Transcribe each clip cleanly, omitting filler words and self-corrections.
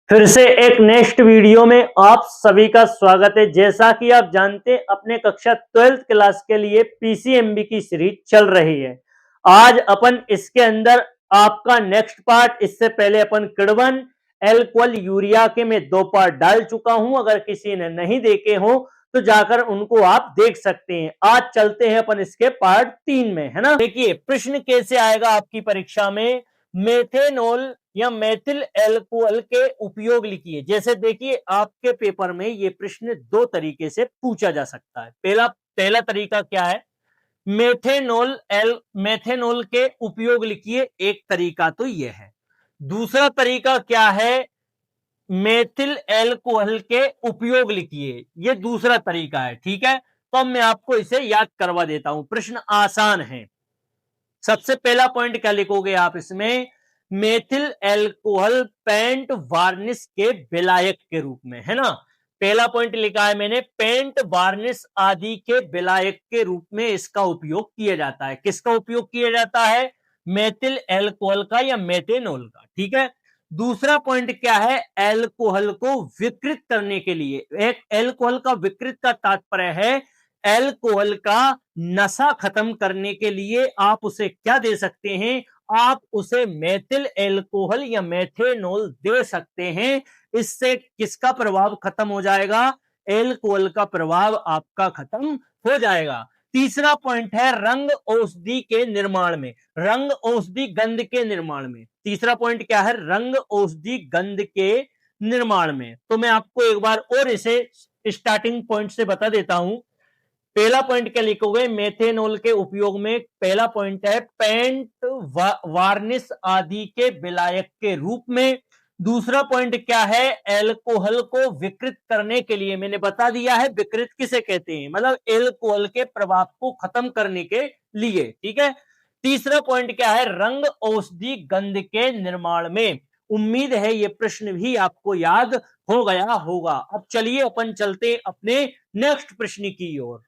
फिर से एक नेक्स्ट वीडियो में आप सभी का स्वागत है। जैसा कि आप जानते हैं अपने कक्षा 12th क्लास के लिए पीसीएमबी की सीरीज चल रही है। आज अपन इसके अंदर आपका नेक्स्ट पार्ट, इससे पहले अपन किण्वन एल्कोहल यूरिया के मैं 2 पार्ट डाल चुका हूं। अगर किसी ने नहीं देखे हो तो जाकर उनको आप देख सकते हैं। आज चलते हैं अपन इसके पार्ट 3 में, है ना। देखिए प्रश्न कैसे आएगा आपकी परीक्षा में। मेथेनॉल या मेथिल एल्कोहल के उपयोग लिखिए। जैसे देखिए आपके पेपर में ये प्रश्न 2 तरीके से पूछा जा सकता है। पहला तरीका क्या है, मेथेनॉल के उपयोग लिखिए। एक तरीका तो ये है। दूसरा तरीका क्या है, मेथिल एल्कोहल के उपयोग लिखिए। ये दूसरा तरीका है, ठीक है। तो अब मैं आपको इसे याद करवा देता हूं। प्रश्न आसान है। सबसे पहला पॉइंट क्या लिखोगे आप इसमें, मेथिल एल्कोहल पेंट वार्निश के विलायक के रूप में, है ना। पहला पॉइंट लिखा है मैंने, पेंट वार्निश आदि के विलायक के रूप में इसका उपयोग किया जाता है। किसका उपयोग किया जाता है, मेथिल एल्कोहल का या मेथेनॉल का, ठीक है। दूसरा पॉइंट क्या है, एल्कोहल को विकृत करने के लिए। एक एल्कोहल का विकृत का तात्पर्य है एल्कोहल का नशा खत्म करने के लिए आप उसे क्या दे सकते हैं, आप उसे मेथिल एल्कोहल या मेथेनॉल दे सकते हैं। इससे किसका प्रभाव खत्म हो जाएगा, एल्कोहल का प्रभाव आपका खत्म हो जाएगा। तीसरा पॉइंट है रंग औषधि के निर्माण में, रंग औषधि गंध के निर्माण में। तीसरा पॉइंट क्या है, रंग औषधि गंध के निर्माण में। तो मैं आपको एक बार और इसे स्टार्टिंग पॉइंट से बता देता हूं। पहला पॉइंट क्या लिखोगे, मेथेनॉल के उपयोग में पहला पॉइंट है पेंट वार्निश आदि के विलायक के रूप में। दूसरा पॉइंट क्या है, एल्कोहल को विकृत करने के लिए। मैंने बता दिया है विकृत किसे कहते हैं, मतलब एल्कोहल के प्रभाव को खत्म करने के लिए, ठीक है। तीसरा पॉइंट क्या है, रंग औषधि गंध के निर्माण में। उम्मीद है ये प्रश्न भी आपको याद हो गया होगा। अब चलिए अपन चलते अपने नेक्स्ट प्रश्न की ओर।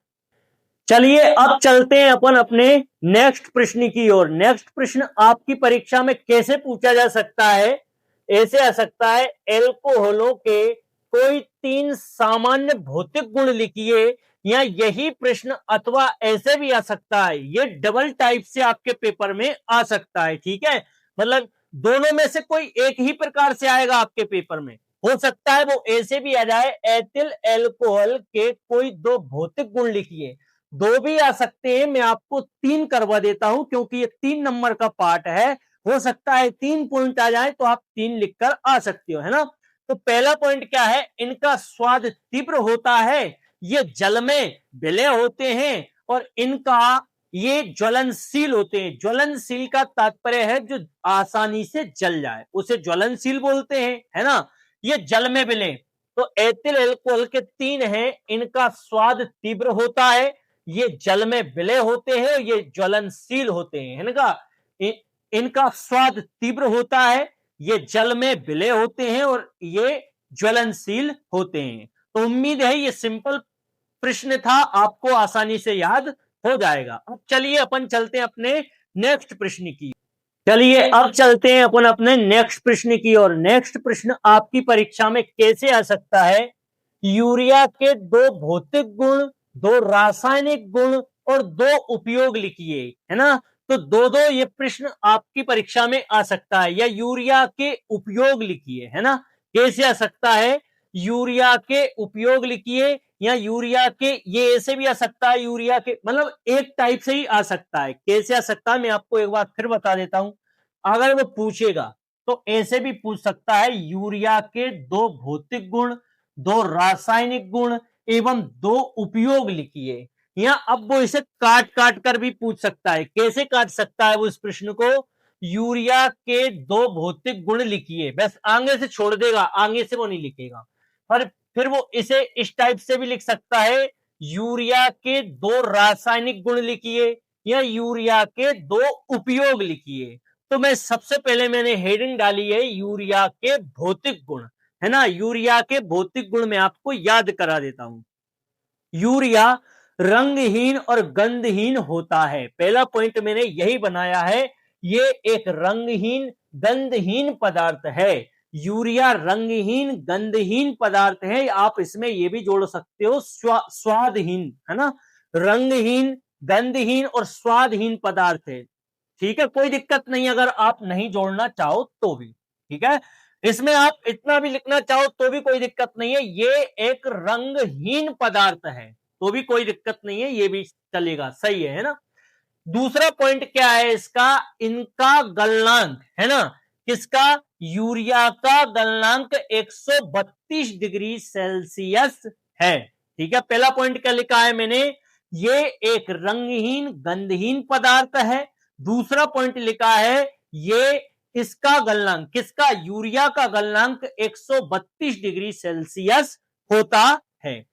चलिए अब चलते हैं अपन अपने नेक्स्ट प्रश्न की ओर। नेक्स्ट प्रश्न आपकी परीक्षा में कैसे पूछा जा सकता है, ऐसे आ सकता है, एल्कोहलों के कोई 3 सामान्य भौतिक गुण लिखिए। या यही प्रश्न अथवा ऐसे भी आ सकता है, ये डबल टाइप से आपके पेपर में आ सकता है, ठीक है। मतलब दोनों में से कोई एक ही प्रकार से आएगा आपके पेपर में। हो सकता है वो ऐसे भी आ जाए, एथिल एल्कोहल के कोई 2 भौतिक गुण लिखिए। 2 भी आ सकते हैं, मैं आपको 3 करवा देता हूं क्योंकि ये 3 नंबर का पार्ट है। हो सकता है 3 पॉइंट आ जाए तो आप 3 लिखकर आ सकते हो, है ना। तो पहला पॉइंट क्या है, इनका स्वाद तीव्र होता है, ये जल में विलय होते हैं और इनका ये ज्वलनशील होते हैं। ज्वलनशील का तात्पर्य है जो आसानी से जल जाए उसे ज्वलनशील बोलते हैं, है ना। ये जल में विलय, तो एथिल एल्कोहल के 3 हैं, इनका स्वाद तीव्र होता है, ये जल में विलय होते हैं, ये ज्वलनशील होते हैं, है ना। इनका स्वाद तीव्र होता है, ये जल में विलय होते हैं और ये ज्वलनशील होते हैं। तो उम्मीद है ये सिंपल प्रश्न था, आपको आसानी से याद हो जाएगा। अब चलिए अपन चलते हैं अपने नेक्स्ट प्रश्न की। चलिए अब चलते हैं अपन अपने नेक्स्ट प्रश्न की ओर। नेक्स्ट प्रश्न आपकी परीक्षा में कैसे आ सकता है, यूरिया के 2 भौतिक गुण, 2 रासायनिक गुण और 2 उपयोग लिखिए, है ना। तो 2-2 ये प्रश्न आपकी परीक्षा में आ सकता है। या यूरिया के उपयोग लिखिए, है ना। कैसे आ सकता है, यूरिया के उपयोग लिखिए, या यूरिया के, ये ऐसे भी आ सकता है, यूरिया के, मतलब एक टाइप से ही आ सकता है। कैसे आ सकता है मैं आपको एक बार फिर बता देता हूं। अगर वो पूछेगा तो ऐसे भी पूछ सकता है, यूरिया के 2 भौतिक गुण, 2 रासायनिक गुण एवं 2 उपयोग लिखिए। या अब वो इसे काट काट कर भी पूछ सकता है। कैसे काट सकता है वो इस प्रश्न को, यूरिया के 2 भौतिक गुण लिखिए, बस आगे से छोड़ देगा, आगे से वो नहीं लिखेगा। और फिर वो इसे इस टाइप से भी लिख सकता है, यूरिया के 2 रासायनिक गुण लिखिए या यूरिया के 2 उपयोग लिखिए। तो मैं सबसे पहले मैंने हेडिंग डाली है यूरिया के भौतिक गुण, है ना। यूरिया के भौतिक गुण मैं आपको याद करा देता हूं। यूरिया रंगहीन और गंधहीन होता है। पहला पॉइंट मैंने यही बनाया है, ये एक रंगहीन गंधहीन पदार्थ है। यूरिया रंगहीन गंधहीन पदार्थ है, आप इसमें ये भी जोड़ सकते हो स्वादहीन, है ना, रंगहीन गंधहीन और स्वादहीन पदार्थ है। ठीक है, कोई दिक्कत नहीं अगर आप नहीं जोड़ना चाहो तो भी, ठीक है। इसमें आप इतना भी लिखना चाहो तो भी कोई दिक्कत नहीं है, ये एक रंगहीन पदार्थ है तो भी कोई दिक्कत नहीं है, ये भी चलेगा, सही है ना। दूसरा पॉइंट क्या है इसका, इनका गलनांक, है ना, किसका, यूरिया का गलनांक 132 डिग्री सेल्सियस है। ठीक है, पहला पॉइंट क्या लिखा है मैंने, ये एक रंगहीन गंधहीन पदार्थ है। दूसरा पॉइंट लिखा है ये इसका गलनांक, किसका, यूरिया का गलनांक 132 डिग्री सेल्सियस होता है।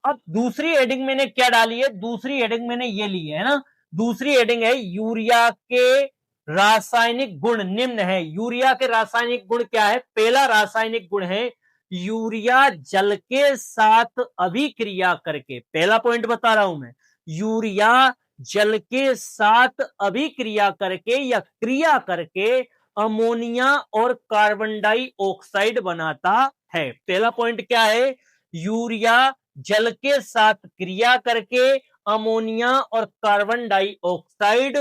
अब दूसरी हेडिंग मैंने क्या डाली है, दूसरी हेडिंग मैंने ये ली है ना, दूसरी हेडिंग है यूरिया के रासायनिक गुण निम्न है। यूरिया के रासायनिक गुण क्या है, पहला रासायनिक गुण है यूरिया जल के साथ अभिक्रिया करके, पहला पॉइंट बता रहा हूं मैं, यूरिया जल के साथ अभिक्रिया करके या क्रिया करके अमोनिया और कार्बन डाइऑक्साइड बनाता है। पहला पॉइंट क्या है, यूरिया जल के साथ क्रिया करके अमोनिया और कार्बन डाइऑक्साइड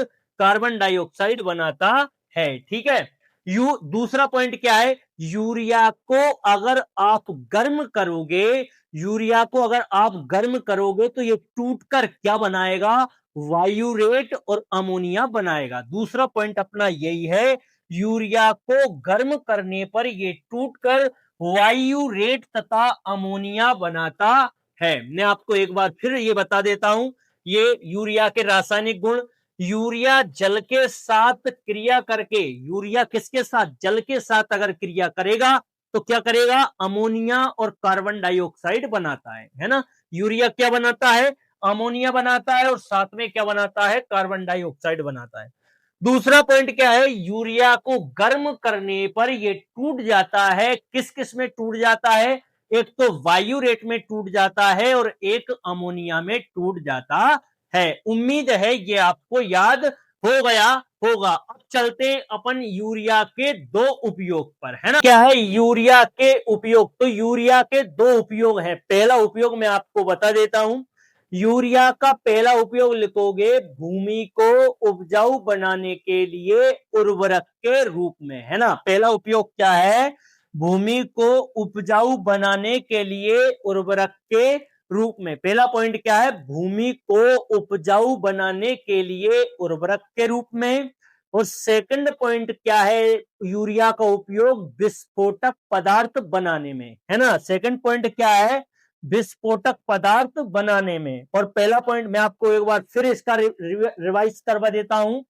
बनाता है। ठीक है, दूसरा पॉइंट क्या है, यूरिया को अगर आप गर्म करोगे, यूरिया को अगर आप गर्म करोगे तो ये टूटकर क्या बनाएगा, वायुरेट और अमोनिया बनाएगा। दूसरा पॉइंट अपना यही है, यूरिया को गर्म करने पर ये टूटकर वायुरेट तथा अमोनिया बनाता है। मैं आपको एक बार फिर ये बता देता हूं, ये यूरिया के रासायनिक गुण, यूरिया जल के साथ क्रिया करके, यूरिया किसके साथ, जल के साथ अगर क्रिया करेगा तो क्या करेगा, अमोनिया और कार्बन डाइऑक्साइड बनाता है ना। यूरिया क्या बनाता है, अमोनिया बनाता है और साथ में क्या बनाता है, कार्बन डाइऑक्साइड बनाता है। दूसरा पॉइंट क्या है, यूरिया को गर्म करने पर यह टूट जाता है, किस किस में टूट जाता है, एक तो वायु रेट में टूट जाता है और एक अमोनिया में टूट जाता है। उम्मीद है ये आपको याद हो गया होगा। अब चलते अपन यूरिया के दो उपयोग पर, है ना। क्या है यूरिया के उपयोग, तो यूरिया के दो उपयोग है। पहला उपयोग मैं आपको बता देता हूं, यूरिया का पहला उपयोग लिखोगे भूमि को उपजाऊ बनाने के लिए उर्वरक के रूप में, है ना। पहला उपयोग क्या है, भूमि को उपजाऊ बनाने के लिए उर्वरक के रूप में। पहला पॉइंट क्या है, भूमि को उपजाऊ बनाने के लिए उर्वरक के रूप में। और सेकंड पॉइंट क्या है, यूरिया का उपयोग विस्फोटक पदार्थ बनाने में, है ना। सेकंड पॉइंट क्या है, विस्फोटक पदार्थ बनाने में। और पहला पॉइंट मैं आपको एक बार फिर इसका रिवाइज करवा देता हूं,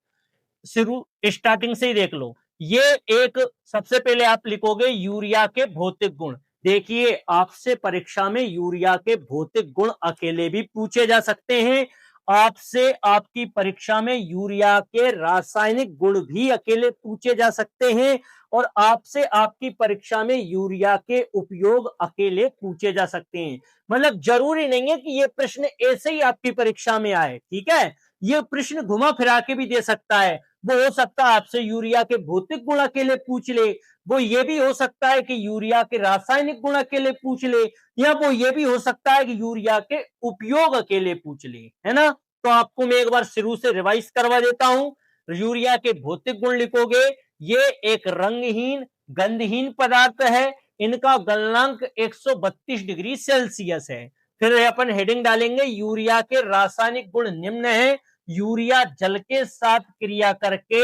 शुरू स्टार्टिंग से ही देख लो। ये एक, सबसे पहले आप लिखोगे यूरिया के भौतिक गुण। देखिए आपसे परीक्षा में यूरिया के भौतिक गुण अकेले भी पूछे जा सकते हैं, आपसे आपकी परीक्षा में यूरिया के रासायनिक गुण भी अकेले पूछे जा सकते हैं, और आपसे आपकी परीक्षा में यूरिया के उपयोग अकेले पूछे जा सकते हैं। मतलब जरूरी नहीं है कि ये प्रश्न ऐसे ही आपकी परीक्षा में आए, ठीक है, ये प्रश्न घुमा फिरा के भी दे सकता है। वो हो सकता है आपसे यूरिया के भौतिक गुण अकेले पूछ ले, वो ये भी हो सकता है कि यूरिया के रासायनिक गुण अकेले पूछ ले, या वो ये भी हो सकता है कि यूरिया के उपयोग अकेले पूछ ले, है ना। तो आपको मैं एक बार शुरू से रिवाइज करवा देता हूं। यूरिया के भौतिक गुण लिखोगे, ये एक रंगहीन गंधहीन पदार्थ है, इनका गलनांक 132 डिग्री सेल्सियस है। फिर अपन हेडिंग डालेंगे यूरिया के रासायनिक गुण निम्न है, यूरिया जल के साथ क्रिया करके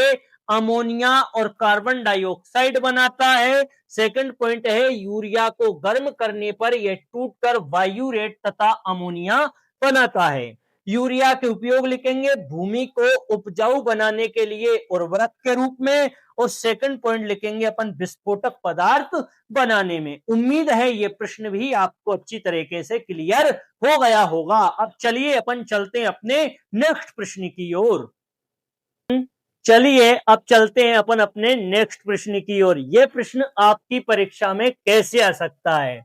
अमोनिया और कार्बन डाइऑक्साइड बनाता है। सेकंड पॉइंट है यूरिया को गर्म करने पर यह टूटकर वायुरेट तथा अमोनिया बनाता है। यूरिया के उपयोग लिखेंगे भूमि को उपजाऊ बनाने के लिए उर्वरक के रूप में, और सेकंड पॉइंट लिखेंगे अपन विस्फोटक पदार्थ बनाने में। उम्मीद है ये प्रश्न भी आपको अच्छी तरीके से क्लियर हो गया होगा। अब चलिए अपन चलते हैं अपने नेक्स्ट प्रश्न की ओर। चलिए अब चलते हैं अपन अपने नेक्स्ट प्रश्न की ओर। यह प्रश्न आपकी परीक्षा में कैसे आ सकता है,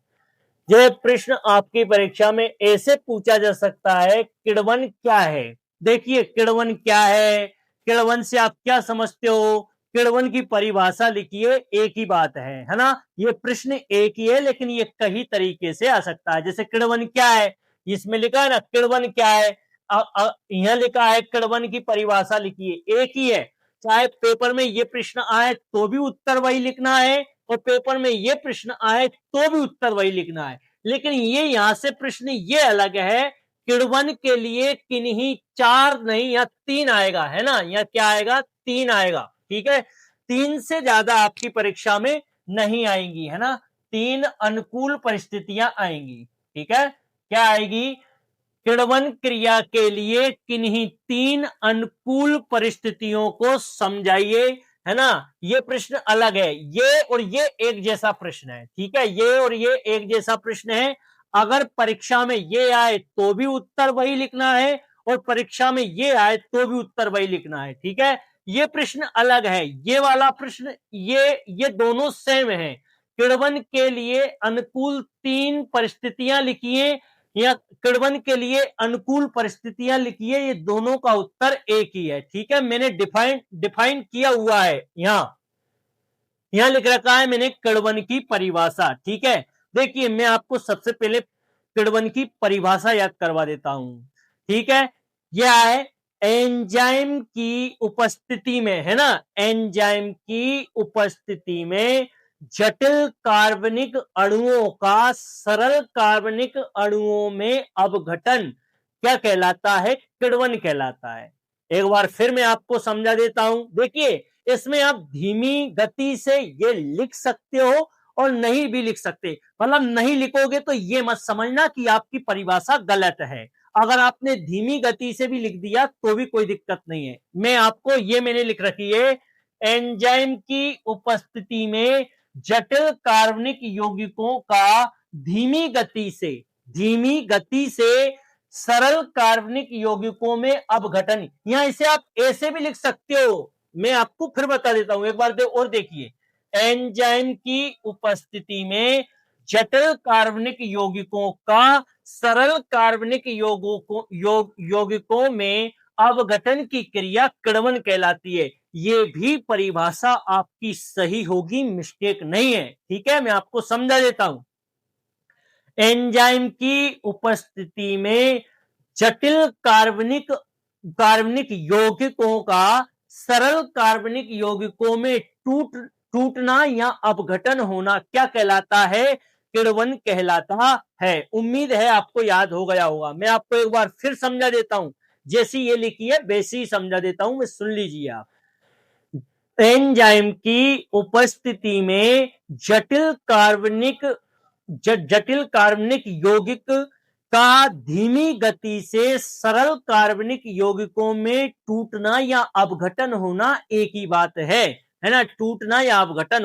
यह प्रश्न आपकी परीक्षा में ऐसे पूछा जा सकता है, किण्वन क्या है। देखिए किण्वन क्या है, किण्वन से आप क्या समझते हो, किण्वन की परिभाषा लिखिए, एक ही बात है ना। ये प्रश्न एक ही है लेकिन ये कई तरीके से आ सकता है। जैसे किण्वन क्या है, इसमें लिखा है ना किण्वन क्या है, यहां लिखा है किण्वन की परिभाषा लिखिए, एक ही है। चाहे पेपर में ये प्रश्न आए तो भी उत्तर वही लिखना है और पेपर में ये प्रश्न आए तो भी उत्तर वही लिखना है। लेकिन ये यहां से प्रश्न ये अलग है, किण्वन के लिए किन्हीं 4 नहीं या 3 आएगा, है ना। या क्या आएगा, 3 आएगा, ठीक है। 3 से ज्यादा आपकी परीक्षा में नहीं आएंगी, है ना। 3 अनुकूल परिस्थितियां आएंगी, ठीक है। क्या आएगी, किण्वन क्रिया के लिए किन्हीं 3 अनुकूल परिस्थितियों को समझाइए, है ना। ये प्रश्न अलग है, ये और ये एक जैसा प्रश्न है, ठीक है। ये और ये एक जैसा प्रश्न है। अगर परीक्षा में ये आए तो भी उत्तर वही लिखना है और परीक्षा में ये आए तो भी उत्तर वही लिखना है, ठीक है। ये प्रश्न अलग है, ये वाला प्रश्न, ये दोनों सेम है। किण्वन के लिए अनुकूल 3 परिस्थितियां लिखिए या किण्वन के लिए अनुकूल परिस्थितियां लिखिए, ये दोनों का उत्तर एक ही है, ठीक है। मैंने डिफाइन किया हुआ है, यहां लिख रखा है मैंने किण्वन की परिभाषा, ठीक है। देखिए मैं आपको सबसे पहले किण्वन की परिभाषा याद करवा देता हूं, ठीक है। यह है एंजाइम की उपस्थिति में, है ना, एंजाइम की उपस्थिति में जटिल कार्बनिक अणुओं का सरल कार्बनिक अणुओं में अपघटन क्या कहलाता है, किण्वन कहलाता है। एक बार फिर मैं आपको समझा देता हूं। देखिए इसमें आप धीमी गति से ये लिख सकते हो और नहीं भी लिख सकते, मतलब नहीं लिखोगे तो ये मत समझना कि आपकी परिभाषा गलत है। अगर आपने धीमी गति से भी लिख दिया तो भी कोई दिक्कत नहीं है। मैं आपको ये मैंने लिख रखी है, एंजाइम की उपस्थिति में जटिल कार्बनिक यौगिकों का धीमी गति से सरल कार्बनिक यौगिकों में अपघटन, यहां इसे आप ऐसे भी लिख सकते हो। मैं आपको फिर बता देता हूं, एक बार और देखिए, एंजाइम की उपस्थिति में जटिल कार्बनिक यौगिकों का सरल कार्बनिक यौगिकों में अपघटन की क्रिया किण्वन कहलाती है। ये भी परिभाषा आपकी सही होगी, मिस्टेक नहीं है, ठीक है। मैं आपको समझा देता हूं, एंजाइम की उपस्थिति में जटिल कार्बनिक यौगिकों का सरल कार्बनिक यौगिकों में टूटना या अपघटन होना क्या कहलाता है, किण्वन कहलाता है। उम्मीद है आपको याद हो गया होगा। मैं आपको एक बार फिर समझा देता हूं, जैसी ये लिखी है वैसी ही समझा देता हूं, मैं सुन लीजिए आप। एंजाइम की उपस्थिति में जटिल कार्बनिक यौगिक का धीमी गति से सरल कार्बनिक यौगिकों में टूटना या अपघटन होना एक ही बात है ना। टूटना या अपघटन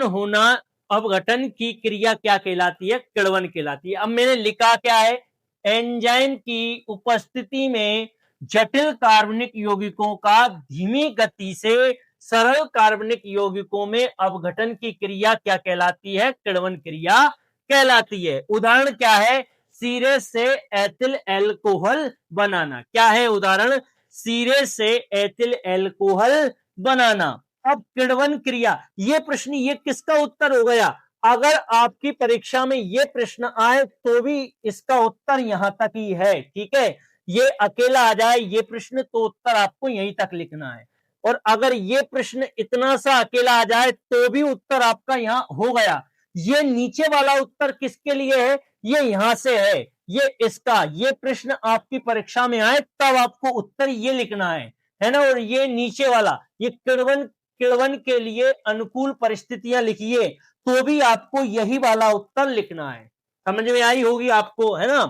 होना, अपघटन की क्रिया क्या कहलाती है, किण्वन कहलाती है। अब मैंने लिखा क्या है, एंजाइम की उपस्थिति में जटिल कार्बनिक यौगिकों का धीमी गति से सरल कार्बनिक यौगिकों में अपघटन की क्रिया क्या कहलाती है, किण्वन क्रिया कहलाती है। उदाहरण क्या है, सीरे से एथिल एल्कोहल बनाना। क्या है उदाहरण, सीरे से एथिल एल्कोहल बनाना। अब किण्वन क्रिया, ये प्रश्न ये किसका उत्तर हो गया। अगर आपकी परीक्षा में ये प्रश्न आए तो भी इसका उत्तर यहां तक ही है, ठीक है। ये अकेला आ जाए ये प्रश्न तो उत्तर आपको यहीं तक लिखना है, और अगर ये प्रश्न इतना सा अकेला आ जाए तो भी उत्तर आपका यहां हो गया। ये नीचे वाला उत्तर किसके लिए है, ये यहां से है, ये इसका, ये प्रश्न आपकी परीक्षा में आए तब आपको उत्तर ये लिखना है ना। और ये नीचे वाला, ये किण्वन के लिए अनुकूल परिस्थितियां लिखिए तो भी आपको यही वाला उत्तर लिखना है। समझ में आई होगी आपको, है ना।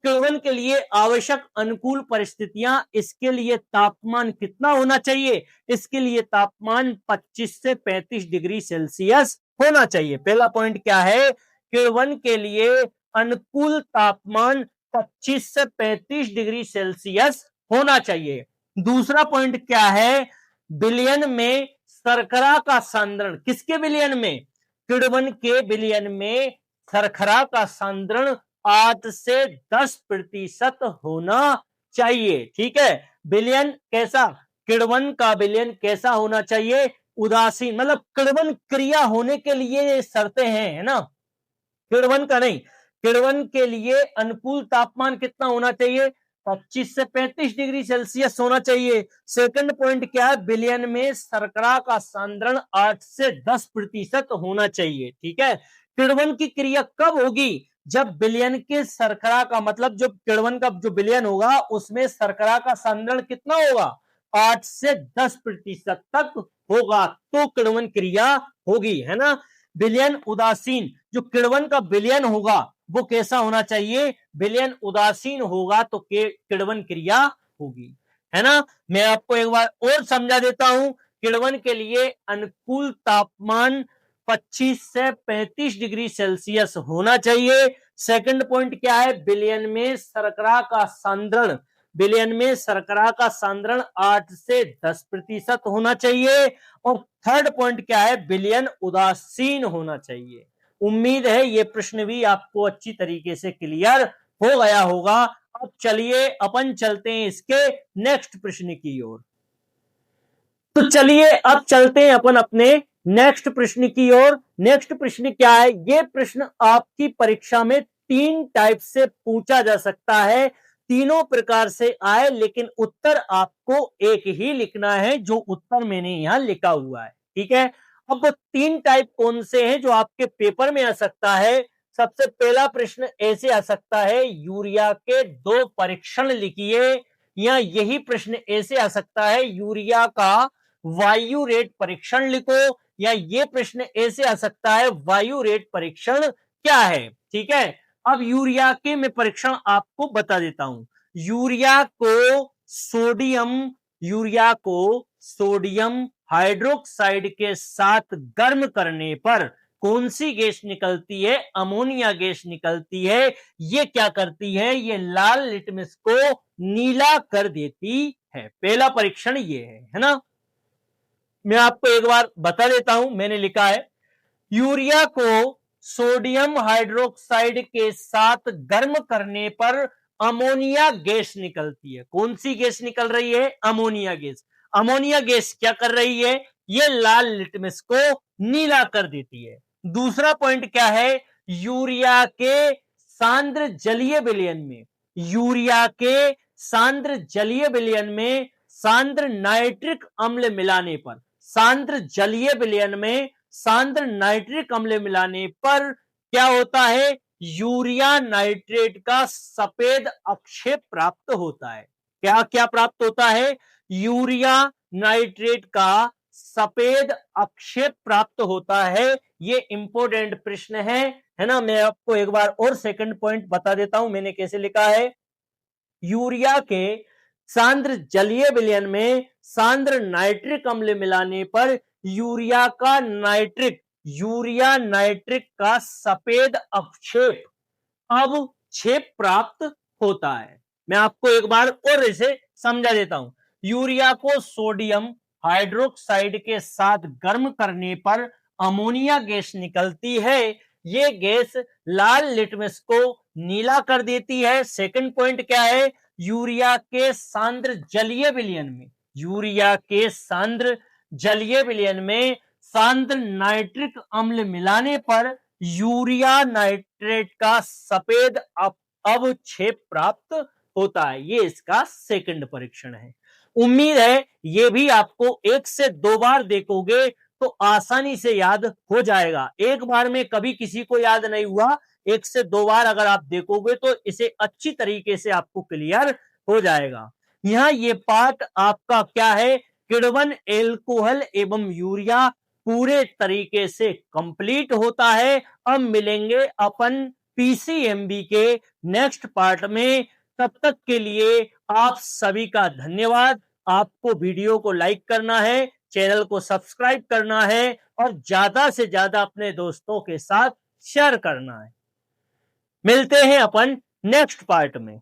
किण्वन के लिए आवश्यक अनुकूल परिस्थितियां, इसके लिए तापमान कितना होना चाहिए, इसके लिए तापमान 25 से 35 डिग्री सेल्सियस होना चाहिए। पहला पॉइंट क्या है, किण्वन के लिए अनुकूल तापमान 25 से 35 डिग्री सेल्सियस होना चाहिए। दूसरा पॉइंट क्या है, विलयन में शर्करा का सांद्रण, किसके विलयन में, किण्वन के विलयन में शर्करा का सांद्रण 8 से 10% होना चाहिए, ठीक है। विलयन कैसा, किण्वन का विलयन कैसा होना चाहिए, उदासीन, मतलब किण्वन क्रिया होने के लिए शर्तें हैं, है ना, किण्वन का नहीं, किण्वन के लिए अनुकूल तापमान कितना होना चाहिए, 25 से 35 डिग्री सेल्सियस होना चाहिए। सेकंड पॉइंट क्या है, विलयन में शर्करा का सांद्रण 8 से 10% होना चाहिए। ठीक है, किण्वन की क्रिया कब होगी, जब विलयन के शर्करा का, मतलब जो किण्वन का जो विलयन होगा उसमें शर्करा का सांद्रण कितना होगा, 8 से 10% तक होगा, तो किण्वन क्रिया होगी, है ना। विलयन उदासीन, जो किण्वन का विलयन होगा वो कैसा होना चाहिए, विलयन उदासीन होगा तो किण्वन क्रिया होगी, है ना। मैं आपको एक बार और समझा देता हूं, किण्वन के लिए अनुकूल तापमान 25 से 35 डिग्री सेल्सियस होना चाहिए। सेकंड पॉइंट क्या है, विलयन में शर्करा का सांद्रण, विलयन में शर्करा का सांद्रण 8 से 10% होना चाहिए। और थर्ड पॉइंट क्या है, विलयन उदासीन होना चाहिए। उम्मीद है ये प्रश्न भी आपको अच्छी तरीके से क्लियर हो गया होगा। अब चलिए अपन चलते हैं इसके नेक्स्ट प्रश्न की ओर। तो चलिए अब चलते हैं अपन अपने नेक्स्ट प्रश्न की ओर। नेक्स्ट प्रश्न क्या है, ये प्रश्न आपकी परीक्षा में 3 टाइप से पूछा जा सकता है, तीनों प्रकार से आए, लेकिन उत्तर आपको एक ही लिखना है, जो उत्तर मैंने यहां लिखा हुआ है। ठीक है, अब वो 3 टाइप कौन से हैं जो आपके पेपर में आ सकता है। सबसे पहला प्रश्न ऐसे आ सकता है, यूरिया के 2 परीक्षण लिखिए, या यही प्रश्न ऐसे आ सकता है, यूरिया का वायु रेट परीक्षण लिखो, या ये प्रश्न ऐसे आ सकता है, वायु रेट परीक्षण क्या है। ठीक है, अब यूरिया के मैं परीक्षण आपको बता देता हूं। यूरिया को सोडियम हाइड्रोक्साइड के साथ गर्म करने पर कौन सी गैस निकलती है, अमोनिया गैस निकलती है। ये क्या करती है, ये लाल लिटमस को नीला कर देती है। पहला परीक्षण ये है ना। मैं आपको एक बार बता देता हूं, मैंने लिखा है, यूरिया को सोडियम हाइड्रोक्साइड के साथ गर्म करने पर अमोनिया गैस निकलती है। कौन सी गैस निकल रही है, अमोनिया गैस। अमोनिया गैस क्या कर रही है, ये लाल लिटमस को नीला कर देती है। दूसरा पॉइंट क्या है, यूरिया के सांद्र जलीय विलयन में, यूरिया के सांद्र जलीय विलयन में सांद्र नाइट्रिक अम्ल मिलाने पर, सांद्र जलीय विलयन में सांद्र नाइट्रिक अम्ल मिलाने पर क्या होता है, यूरिया नाइट्रेट का सफेद अवक्षेप प्राप्त होता है। क्या क्या प्राप्त होता है, यूरिया नाइट्रेट का सफेद अवक्षेप प्राप्त होता है। ये इंपॉर्टेंट प्रश्न है ना। मैं आपको एक बार और सेकंड पॉइंट बता देता हूं, मैंने कैसे लिखा है, यूरिया के सांद्र जलीय विलयन में सांद्र नाइट्रिक अम्ल मिलाने पर यूरिया नाइट्रिक का सफेद अवक्षेप प्राप्त होता है। मैं आपको एक बार और इसे समझा देता हूं। यूरिया को सोडियम हाइड्रोक्साइड के साथ गर्म करने पर अमोनिया गैस निकलती है। ये गैस लाल लिटमस को नीला कर देती है। सेकंड पॉइंट क्या है, यूरिया के सांद्र जलीय विलयन में सांद्र नाइट्रिक अम्ल मिलाने पर यूरिया नाइट्रेट का सफेद अवक्षेप प्राप्त होता है। ये इसका सेकंड परीक्षण है। उम्मीद है ये भी आपको 1 से 2 बार देखोगे तो आसानी से याद हो जाएगा। एक बार में कभी किसी को याद नहीं हुआ, 1 से 2 बार अगर आप देखोगे तो इसे अच्छी तरीके से आपको क्लियर हो जाएगा। यहां ये पार्ट आपका क्या है, किण्वन एल्कोहल एवं यूरिया पूरे तरीके से कंप्लीट होता है। अब मिलेंगे अपन पीसीएमबी के नेक्स्ट पार्ट में। तब तक के लिए आप सभी का धन्यवाद। आपको वीडियो को लाइक करना है, चैनल को सब्सक्राइब करना है और ज्यादा से ज्यादा अपने दोस्तों के साथ शेयर करना है। मिलते हैं अपन नेक्स्ट पार्ट में।